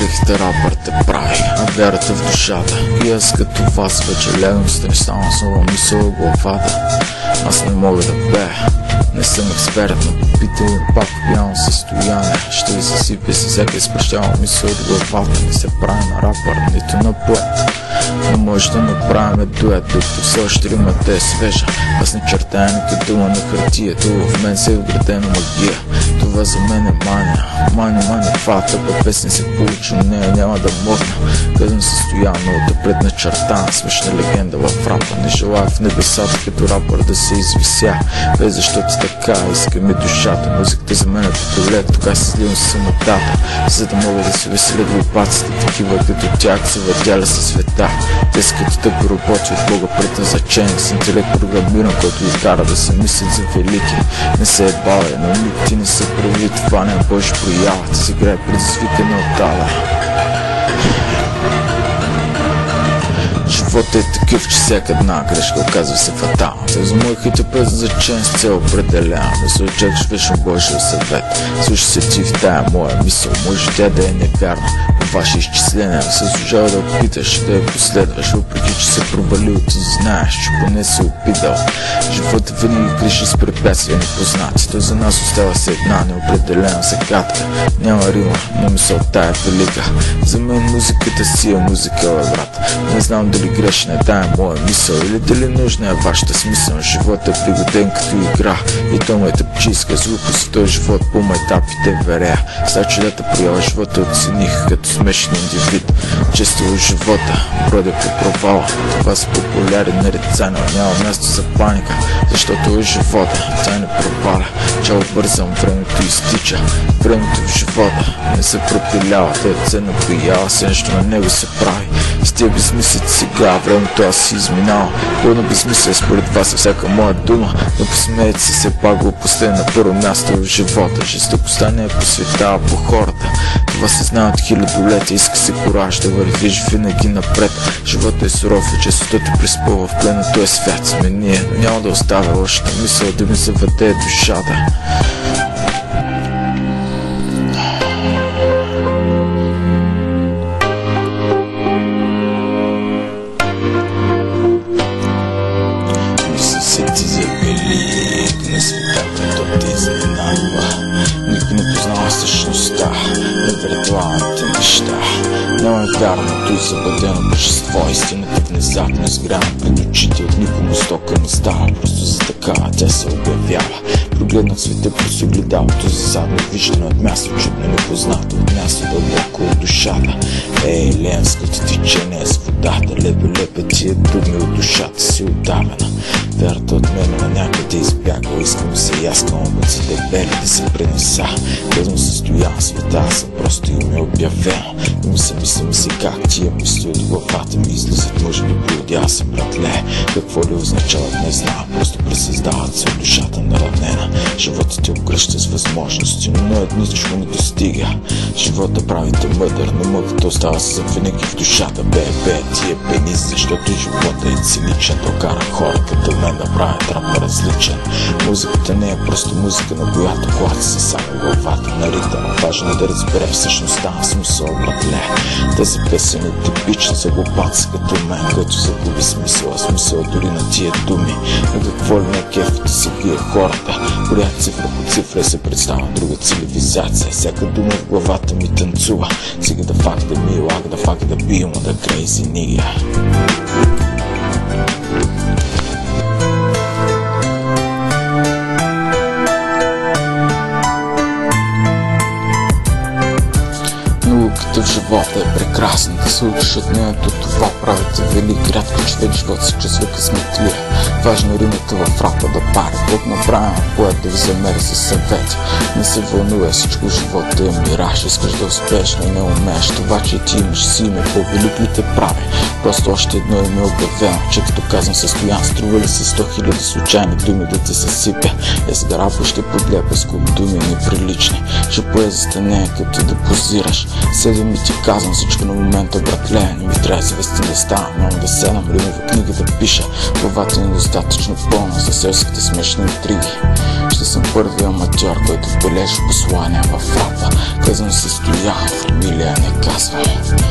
Каките рапър те прави, а вярата в душата. И аз като вас вече легам с стана с нова мисъл в главата. Аз не мога да бея, не съм експерт, но попитал пак в пияно състояние. Ще ви съсипя с всяка изпрещава мисъл от главата. Не се прави на рапър, нито на поет, но може да направим дует, докато все още римата е свежа. Аз не чертая нито дума на хартията, в мен се е вградена магия. Това за мен е мания, мания фата, па песни се получи, но нея няма да могна. Казвам състояното предначертана, смешна легенда в рапа. Не желая в небесата като рапър да се извися, без защото така иска ми душата. Музиката за мен е като лед, тогава се сливам с самотата, за да мога да се веселят глупаците, такива като тях се въдяля със света. Те са като тъпи роботи от Бога предназначени, с интелект програмиран, който ги кара да се мислят за велики. Не се е бавя, но никти не се прави, това не е Божи проява. Ти се играе предизвикана от тала. Животът е такъв, че всяка една грешка оказва се фатална. За мои хит е предназначен с цел определена, да се очакваш вечно Божия съвет. Слушай се ти в тая моя мисъл, може тя да е невярна, но ваше изчисление се заслужава да опиташ, да я последваш, въпреки че се провалил, ти знаеш, че поне се опитал. Животът винаги криши с препятствия непознати, той за нас остава се една неопределена загадка. Няма рима, но мисълта е велика. За мен музиката си е музика, бе, брат. Не знам дали грешна е тая моя мисъл или дали нужна е вашата смисъл. Живот е пригоден като игра и то ме тъпчиска с глупост. Той живот по етапите верея. След чудата проява живота оцених като смешен индивид. Честил живота, бродя по провала. Това са популярен нарицания, няма място за паника, защото е живота, тя не проваля. Чао бързам, времето изтича, времето в живота не се пропилява, той се напиява, се нещо на него се прави. С тия безмислици сега, времето аз си изминава. Пълно безмислие според вас е всяка моя дума, но посмеете се пак глупостта на първо място в живота. Жестокостта не е посветава по хората, това се знае от хилядолетия. Иска се кураж да вървиш винаги напред. Животът е суров и честото приспъва в плен на този свят. Сме ние, но няма да оставя лошата мисъл да ми заведе душата. Никой не познава същността на виртуалните неща. Няма е вярното и забъдено божество. Истината внезапно изгряна пред очите от никому стока не става. Просто за такава тя се обявява. Прогледнах света през огледалото за задно виждане от място чудно непознато, от място дълбоко от душата. Ей, ленското течение с водата, лепе тия думи от душата си отдавена. Вярата от мен на някъде избягва, искам се яскам объци дебели да се пренеса. Къдно се стоя света, съм просто им е обявено. И ми се как тия мисли от главата ми излизат, може би приодял съм, братле. Какво ли означават не знам, просто пресъздават се от душата наравнена. Животът те обгръща с възможности, но едничко не достига. Живота прави те мъдър, но мъката остава се завинаги в душата. Бе, тия пенис, защото живота е циничен. То кара хора като мен да правят рапа различен. Музиката не е просто музика, на която хората са само главата на ритъм. Важно е да разбере всъщността на смисъл, братле. Тази песен е типична за глупаци като мен, който загуби смисъл дори на тия думи. Но какво ли не кефите се вие хората? Горя цифра по цифра се представя друга цивилизация. Всяка дума в главата ми танцува. Сега да факт да ми лага, да факт да бием, да crazy nigga. В живота е прекрасно да се учиш от нето, това правите велики. Рядко човек живот се чувства късметлия. Важно е римата в рапа да пари, под направен поет да ви замери със съвети. Не се вълнува, всичко живота е мираж. Искаш да успееш, но не умееш. Това, че ти имаш си име, по-велик ли те прави? Просто още едно име е обявено, че като казвам състоян, струва ли се 100 000 случайни думи да те съсипя? Сега рапа ще подлепя с куп думи неприлични, че поезията не е като да позираш. Седем и ти казвам всичко на момента, братле. Не ми трябва завести да стана, няма да седам римова книга да пиша. Главата е недостатъчно пълна за селските смешни интриги. Ще съм първи аматьор, който вбележи послания в рапа. Казвам се Стоян, фамилия не Кас. свет.